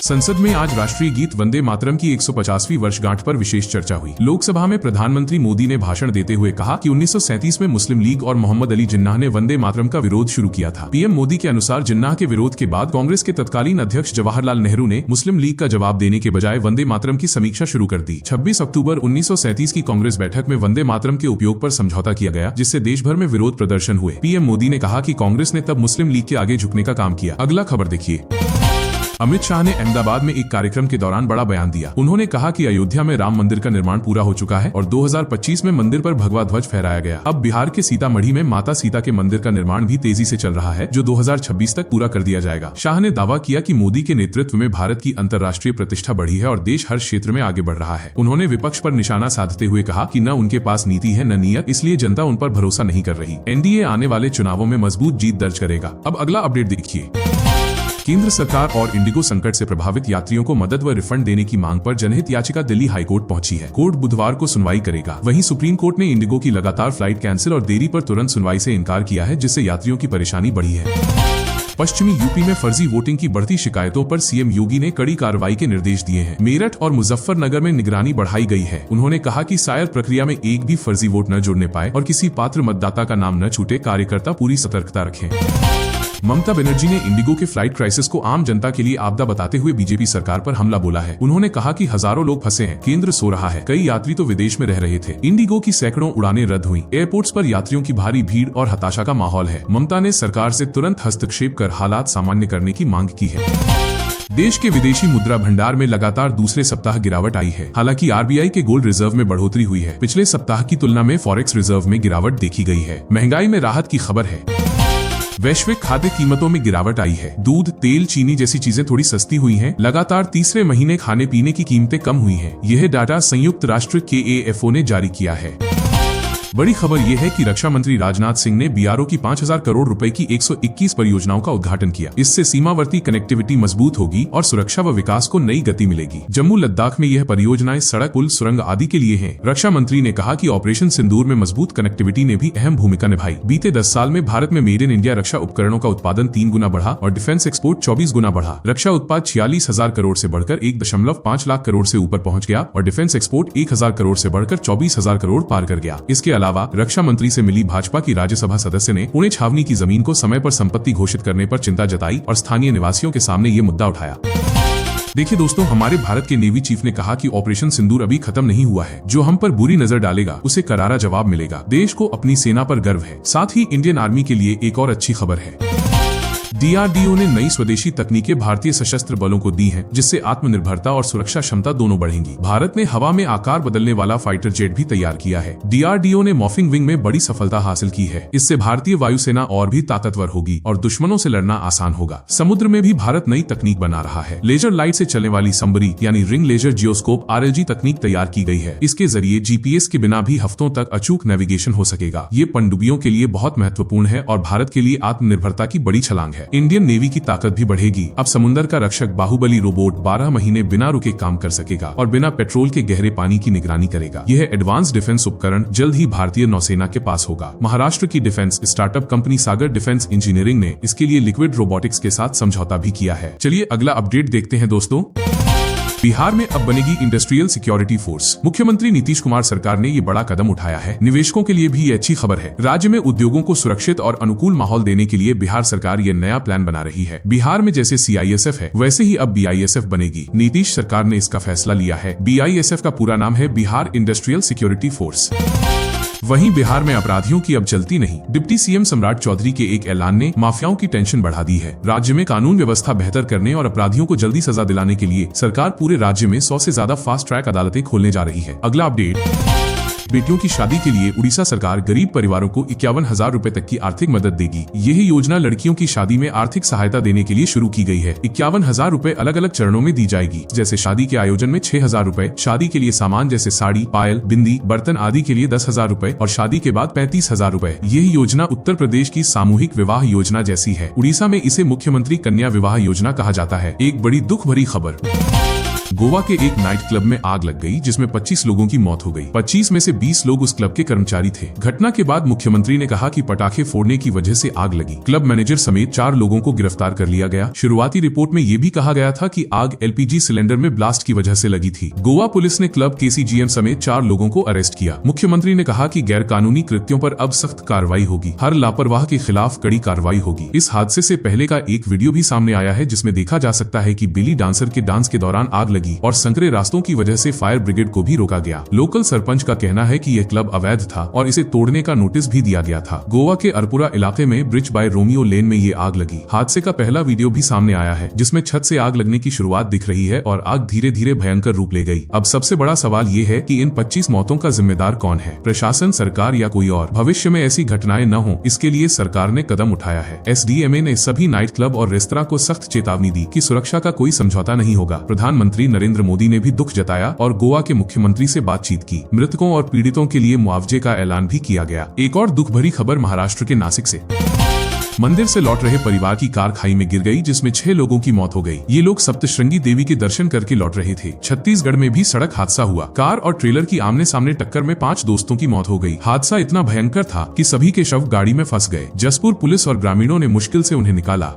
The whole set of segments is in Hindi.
संसद में आज राष्ट्रीय गीत वंदे मातरम की 150वीं वर्षगांठ पर विशेष चर्चा हुई। लोकसभा में प्रधानमंत्री मोदी ने भाषण देते हुए कहा कि 1937 में मुस्लिम लीग और मोहम्मद अली जिन्नाह ने वंदे मातरम का विरोध शुरू किया था। पीएम मोदी के अनुसार जिन्नाह के विरोध के बाद कांग्रेस के तत्कालीन अध्यक्ष जवाहरलाल नेहरू ने मुस्लिम लीग का जवाब देने के बजाय वंदे मातरम की समीक्षा शुरू कर दी। 26 अक्टूबर 1937 की कांग्रेस बैठक में वंदे मातरम के उपयोग पर समझौता किया गया, जिससे देश भर में विरोध प्रदर्शन हुए। पीएम मोदी ने कहा कि कांग्रेस ने तब मुस्लिम लीग के आगे झुकने का काम किया। अगला खबर देखिए। अमित शाह ने अहमदाबाद में एक कार्यक्रम के दौरान बड़ा बयान दिया। उन्होंने कहा कि अयोध्या में राम मंदिर का निर्माण पूरा हो चुका है और 2025 में मंदिर पर भगवा ध्वज फहराया गया। अब बिहार के सीतामढ़ी में माता सीता के मंदिर का निर्माण भी तेजी से चल रहा है, जो 2026 तक पूरा कर दिया जाएगा। शाह ने दावा किया कि मोदी के नेतृत्व में भारत की अंतर्राष्ट्रीय प्रतिष्ठा बढ़ी है और देश हर क्षेत्र में आगे बढ़ रहा है। उन्होंने विपक्ष पर निशाना साधते हुए कहा कि न उनके पास नीति है न नीयत, इसलिए जनता उन पर भरोसा नहीं कर रही। एनडीए आने वाले चुनावों में मजबूत जीत दर्ज करेगा। अब अगला अपडेट देखिए। केंद्र सरकार और इंडिगो संकट से प्रभावित यात्रियों को मदद व रिफंड देने की मांग पर जनहित याचिका दिल्ली हाईकोर्ट पहुंची है। कोर्ट बुधवार को सुनवाई करेगा। वहीं सुप्रीम कोर्ट ने इंडिगो की लगातार फ्लाइट कैंसिल और देरी पर तुरंत सुनवाई से इनकार किया है, जिससे यात्रियों की परेशानी बढ़ी है। पश्चिमी यूपी में फर्जी वोटिंग की बढ़ती शिकायतों पर सीएम योगी ने कड़ी कार्रवाई के निर्देश दिए हैं। मेरठ और मुजफ्फरनगर में निगरानी बढ़ाई गई है। उन्होंने कहा कि शायद प्रक्रिया में एक भी फर्जी वोट न जुड़ने पाए और किसी पात्र मतदाता का नाम न छूटे। कार्यकर्ता पूरी सतर्कता रखें। ममता बनर्जी ने इंडिगो के फ्लाइट क्राइसिस को आम जनता के लिए आपदा बताते हुए बीजेपी सरकार पर हमला बोला है। उन्होंने कहा कि हजारों लोग फंसे हैं, केंद्र सो रहा है, कई यात्री तो विदेश में रह रहे थे। इंडिगो की सैकड़ों उड़ानें रद्द हुई। एयरपोर्ट्स पर यात्रियों की भारी भीड़ और हताशा का माहौल है। ममता ने सरकार से तुरंत हस्तक्षेप कर हालात सामान्य करने की मांग की है। देश के विदेशी मुद्रा भंडार में लगातार दूसरे सप्ताह गिरावट आई है। हालांकि आरबीआई के गोल्ड रिजर्व में बढ़ोतरी हुई है। पिछले सप्ताह की तुलना में फॉरेक्स रिजर्व में गिरावट देखी गई है। महंगाई में राहत की खबर है। वैश्विक खाद्य कीमतों में गिरावट आई है। दूध, तेल, चीनी जैसी चीजें थोड़ी सस्ती हुई हैं। लगातार तीसरे महीने खाने पीने की कीमतें कम हुई हैं। यह डाटा संयुक्त राष्ट्र KAFO ने जारी किया है। बड़ी खबर यह है कि रक्षा मंत्री राजनाथ सिंह ने BRO की 5000 करोड़ रुपए की 121 परियोजनाओं का उद्घाटन किया। इससे सीमावर्ती कनेक्टिविटी मजबूत होगी और सुरक्षा व विकास को नई गति मिलेगी। जम्मू लद्दाख में यह परियोजनाएं सड़क, पुल, सुरंग आदि के लिए हैं। रक्षा मंत्री ने कहा कि ऑपरेशन सिंदूर में मजबूत कनेक्टिविटी ने भी अहम भूमिका निभाई। बीते 10 साल में भारत में मेड इन इंडिया रक्षा उपकरणों का उत्पादन 3 गुना बढ़ा और डिफेंस एक्सपोर्ट 24 गुना बढ़ा। रक्षा उत्पाद 46,000 करोड़ से बढ़कर 1.5 लाख करोड़ से ऊपर पहुंच गया और डिफेंस एक्सपोर्ट 1,000 करोड़ से बढ़कर 24,000 करोड़ पार कर गया। इसके अलावा रक्षा मंत्री से मिली भाजपा की राज्यसभा सदस्य ने पुणे छावनी की जमीन को समय पर संपत्ति घोषित करने पर चिंता जताई और स्थानीय निवासियों के सामने ये मुद्दा उठाया। देखिए दोस्तों, हमारे भारत के नेवी चीफ ने कहा कि ऑपरेशन सिंदूर अभी खत्म नहीं हुआ है। जो हम पर बुरी नजर डालेगा उसे करारा जवाब मिलेगा। देश को अपनी सेना पर गर्व है। साथ ही इंडियन आर्मी के लिए एक और अच्छी खबर है। DRDO ने नई स्वदेशी तकनीकें भारतीय सशस्त्र बलों को दी हैं, जिससे आत्मनिर्भरता और सुरक्षा क्षमता दोनों बढ़ेंगी। भारत ने हवा में आकार बदलने वाला फाइटर जेट भी तैयार किया है। DRDO ने मॉर्फिंग विंग में बड़ी सफलता हासिल की है। इससे भारतीय वायुसेना और भी ताकतवर होगी और दुश्मनों से लड़ना आसान होगा। समुद्र में भी भारत नई तकनीक बना रहा है। लेजर लाइट से चलने वाली समबरी यानी रिंग लेजर जियोस्कोप RLG तकनीक तैयार की गई है। इसके जरिए GPS के बिना भी हफ्तों तक अचूक नेविगेशन हो सकेगा। ये पनडुब्बियों के लिए बहुत महत्वपूर्ण है और भारत के लिए आत्मनिर्भरता की बड़ी छलांग है। इंडियन नेवी की ताकत भी बढ़ेगी। अब समुद्र का रक्षक बाहुबली रोबोट 12 महीने बिना रुके काम कर सकेगा और बिना पेट्रोल के गहरे पानी की निगरानी करेगा। यह एडवांस डिफेंस उपकरण जल्द ही भारतीय नौसेना के पास होगा। महाराष्ट्र की डिफेंस स्टार्टअप कंपनी सागर डिफेंस इंजीनियरिंग ने इसके लिए लिक्विड रोबोटिक्स के साथ समझौता भी किया है। चलिए अगला अपडेट देखते हैं दोस्तों। बिहार में अब बनेगी इंडस्ट्रियल सिक्योरिटी फोर्स। मुख्यमंत्री नीतीश कुमार सरकार ने ये बड़ा कदम उठाया है। निवेशकों के लिए भी ये अच्छी खबर है। राज्य में उद्योगों को सुरक्षित और अनुकूल माहौल देने के लिए बिहार सरकार ये नया प्लान बना रही है। बिहार में जैसे CISF है वैसे ही अब BISF बनेगी। नीतीश सरकार ने इसका फैसला लिया है। BISF का पूरा नाम है बिहार इंडस्ट्रियल सिक्योरिटी फोर्स। वहीं बिहार में अपराधियों की अब चलती नहीं। डिप्टी CM सम्राट चौधरी के एक ऐलान ने माफियाओं की टेंशन बढ़ा दी है। राज्य में कानून व्यवस्था बेहतर करने और अपराधियों को जल्दी सजा दिलाने के लिए सरकार पूरे राज्य में 100 से ज्यादा फास्ट ट्रैक अदालतें खोलने जा रही है। अगला अपडेट, बेटियों की शादी के लिए उड़ीसा सरकार गरीब परिवारों को 51,000 रुपए तक की आर्थिक मदद देगी। यह योजना लड़कियों की शादी में आर्थिक सहायता देने के लिए शुरू की गई है। 51,000 रुपए अलग अलग चरणों में दी जाएगी। जैसे शादी के आयोजन में 6,000 रुपए, शादी के लिए सामान जैसे साड़ी, पायल, बिंदी, बर्तन आदि के लिए 10,000 रुपए और शादी के बाद 35,000 रुपए। यह योजना उत्तर प्रदेश की सामूहिक विवाह योजना जैसी है। उड़ीसा में इसे मुख्यमंत्री कन्या विवाह योजना कहा जाता है। एक बड़ी दुख भरी खबर, गोवा के एक नाइट क्लब में आग लग गई जिसमें 25 लोगों की मौत हो गई। 25 में से 20 लोग उस क्लब के कर्मचारी थे। घटना के बाद मुख्यमंत्री ने कहा कि पटाखे फोड़ने की वजह से आग लगी। क्लब मैनेजर समेत 4 लोगों को गिरफ्तार कर लिया गया। शुरुआती रिपोर्ट में ये भी कहा गया था कि आग एलपीजी सिलेंडर में ब्लास्ट की वजह से लगी थी। गोवा पुलिस ने क्लब केसीजीएम समेत 4 लोगों को अरेस्ट किया। मुख्यमंत्री ने कहा कि गैर कानूनी कृत्यों पर अब सख्त कार्रवाई होगी। हर लापरवाह के खिलाफ कड़ी कार्रवाई होगी। इस हादसे से पहले का एक वीडियो भी सामने आया है जिसमें देखा जा सकता है कि बेली डांसर के डांस के दौरान आग लगी और संकरे रास्तों की वजह से फायर ब्रिगेड को भी रोका गया। लोकल सरपंच का कहना है कि यह क्लब अवैध था और इसे तोड़ने का नोटिस भी दिया गया था। गोवा के अरपुरा इलाके में ब्रिज बाय रोमियो लेन में ये आग लगी। हादसे का पहला वीडियो भी सामने आया है जिसमें छत से आग लगने की शुरुआत दिख रही है और आग धीरे धीरे भयंकर रूप ले गई। अब सबसे बड़ा सवाल ये है कि इन 25 मौतों का जिम्मेदार कौन है, प्रशासन, सरकार या कोई और। भविष्य में ऐसी घटनाएं न हो इसके लिए सरकार ने कदम उठाया है। एसडीएमए ने सभी नाइट क्लब और रेस्तरां को सख्त चेतावनी दी कि सुरक्षा का कोई समझौता नहीं होगा। प्रधानमंत्री नरेंद्र मोदी ने भी दुख जताया और गोवा के मुख्यमंत्री से बातचीत की। मृतकों और पीड़ितों के लिए मुआवजे का ऐलान भी किया गया। एक और दुख भरी खबर महाराष्ट्र के नासिक से। मंदिर से लौट रहे परिवार की कार खाई में गिर गई जिसमें 6 लोगों की मौत हो गई। ये लोग सप्तशृंगी देवी के दर्शन करके लौट रहे थे। छत्तीसगढ़ में भी सड़क हादसा हुआ। कार और ट्रेलर की आमने सामने टक्कर में 5 दोस्तों की मौत हो गई। हादसा इतना भयंकर था कि सभी के शव गाड़ी में फंस गए। जसपुर पुलिस और ग्रामीणों ने मुश्किल से उन्हें निकाला।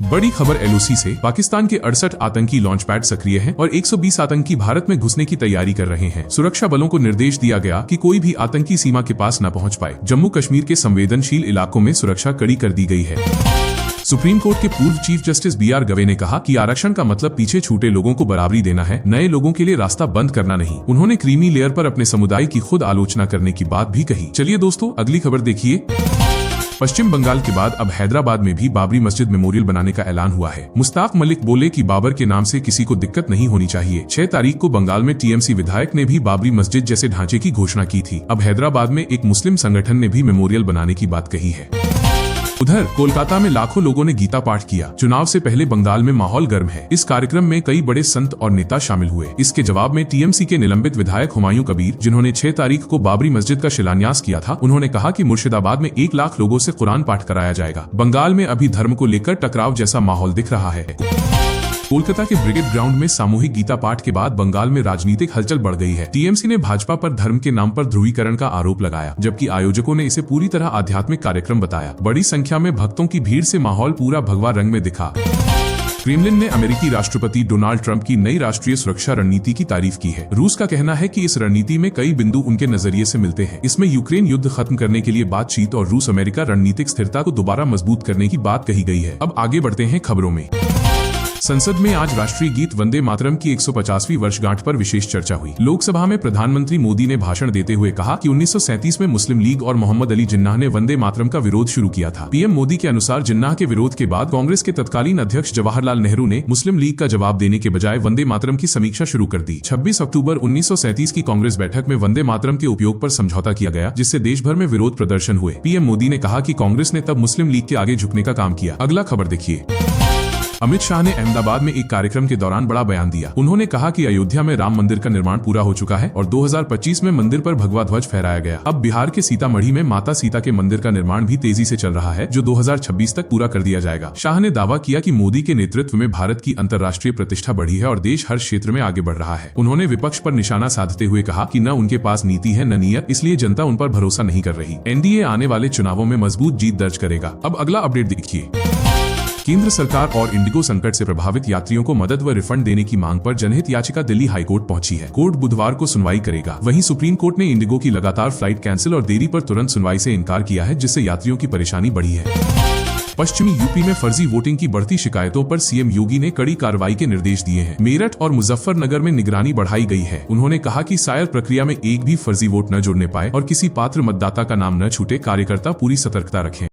बड़ी खबर एलओसी से। पाकिस्तान के 68 आतंकी लॉन्च पैड सक्रिय हैं और 120 आतंकी भारत में घुसने की तैयारी कर रहे हैं। सुरक्षा बलों को निर्देश दिया गया कि कोई भी आतंकी सीमा के पास न पहुंच पाए। जम्मू कश्मीर के संवेदनशील इलाकों में सुरक्षा कड़ी कर दी गई है। सुप्रीम कोर्ट के पूर्व चीफ जस्टिस बीआर गवे ने कहा कि आरक्षण का मतलब पीछे छूटे लोगों को बराबरी देना है, नए लोगों के लिए रास्ता बंद करना नहीं। उन्होंने क्रीमी लेयर पर अपने समुदाय की खुद आलोचना करने की बात भी कही। चलिए दोस्तों, अगली खबर देखिए। पश्चिम बंगाल के बाद अब हैदराबाद में भी बाबरी मस्जिद मेमोरियल बनाने का ऐलान हुआ है। मुश्ताक मलिक बोले कि बाबर के नाम से किसी को दिक्कत नहीं होनी चाहिए। 6 तारीख को बंगाल में टीएमसी विधायक ने भी बाबरी मस्जिद जैसे ढांचे की घोषणा की थी। अब हैदराबाद में एक मुस्लिम संगठन ने भी मेमोरियल बनाने की बात कही है। उधर कोलकाता में लाखों लोगों ने गीता पाठ किया। चुनाव से पहले बंगाल में माहौल गर्म है। इस कार्यक्रम में कई बड़े संत और नेता शामिल हुए। इसके जवाब में टीएमसी के निलंबित विधायक हुमायूं कबीर, जिन्होंने 6 तारीख को बाबरी मस्जिद का शिलान्यास किया था, उन्होंने कहा कि मुर्शिदाबाद में 1 लाख लोगों से कुरान पाठ कराया जाएगा। बंगाल में अभी धर्म को लेकर टकराव जैसा माहौल दिख रहा है। कोलकाता के ब्रिगेड ग्राउंड में सामूहिक गीता पाठ के बाद बंगाल में राजनीतिक हलचल बढ़ गई है। टीएमसी ने भाजपा पर धर्म के नाम पर ध्रुवीकरण का आरोप लगाया, जबकि आयोजकों ने इसे पूरी तरह आध्यात्मिक कार्यक्रम बताया। बड़ी संख्या में भक्तों की भीड़ से माहौल पूरा भगवा रंग में दिखा। क्रेमलिन ने अमेरिकी राष्ट्रपति डोनाल्ड ट्रंप की नई राष्ट्रीय सुरक्षा रणनीति की तारीफ की है। रूस का कहना है कि इस रणनीति में कई बिंदु उनके नजरिए से मिलते हैं। इसमें यूक्रेन युद्ध खत्म करने के लिए बातचीत और रूस अमेरिका रणनीतिक स्थिरता को दोबारा मजबूत करने की बात कही गई है। अब आगे बढ़ते हैं खबरों में। संसद में आज राष्ट्रीय गीत वंदे मातरम की 150वीं वर्षगांठ पर विशेष चर्चा हुई। लोकसभा में प्रधानमंत्री मोदी ने भाषण देते हुए कहा कि 1937 में मुस्लिम लीग और मोहम्मद अली जिन्नाह ने वंदे मातरम का विरोध शुरू किया था। पीएम मोदी के अनुसार जिन्नाह के विरोध के बाद कांग्रेस के तत्कालीन अध्यक्ष जवाहरलाल नेहरू ने मुस्लिम लीग का जवाब देने के बजाय वंदे मातरम की समीक्षा शुरू कर दी। 26 अक्टूबर 1937 की कांग्रेस बैठक में वंदे मातरम के उपयोग पर समझौता किया गया, जिससे देश भर में विरोध प्रदर्शन हुए। पीएम मोदी ने कहा कि कांग्रेस ने तब मुस्लिम लीग के आगे झुकने का काम किया। अगला खबर देखिए। अमित शाह ने अहमदाबाद में एक कार्यक्रम के दौरान बड़ा बयान दिया। उन्होंने कहा कि अयोध्या में राम मंदिर का निर्माण पूरा हो चुका है और 2025 में मंदिर पर भगवा ध्वज फहराया गया। अब बिहार के सीतामढ़ी में माता सीता के मंदिर का निर्माण भी तेजी से चल रहा है, जो 2026 तक पूरा कर दिया जाएगा। शाह ने दावा किया कि मोदी के नेतृत्व में भारत की अंतर्राष्ट्रीय प्रतिष्ठा बढ़ी है और देश हर क्षेत्र में आगे बढ़ रहा है। उन्होंने विपक्ष पर निशाना साधते हुए कहा कि न उनके पास नीति है न नीयत, इसलिए जनता उन पर भरोसा नहीं कर रही। एनडीए आने वाले चुनावों में मजबूत जीत दर्ज करेगा। अब अगला अपडेट देखिए। केंद्र सरकार और इंडिगो संकट से प्रभावित यात्रियों को मदद व रिफंड देने की मांग पर जनहित याचिका दिल्ली हाईकोर्ट पहुंची है। कोर्ट बुधवार को सुनवाई करेगा। वहीं सुप्रीम कोर्ट ने इंडिगो की लगातार फ्लाइट कैंसिल और देरी पर तुरंत सुनवाई से इनकार किया है, जिससे यात्रियों की परेशानी बढ़ी है। पश्चिमी यूपी में फर्जी वोटिंग की बढ़ती शिकायतों पर सीएम योगी ने कड़ी कार्रवाई के निर्देश दिए हैं। मेरठ और मुजफ्फरनगर में निगरानी बढ़ाई गई है। उन्होंने कहा कि शायद प्रक्रिया में एक भी फर्जी वोट न जुड़ने पाए और किसी पात्र मतदाता का नाम न छूटे। कार्यकर्ता पूरी सतर्कता रखें।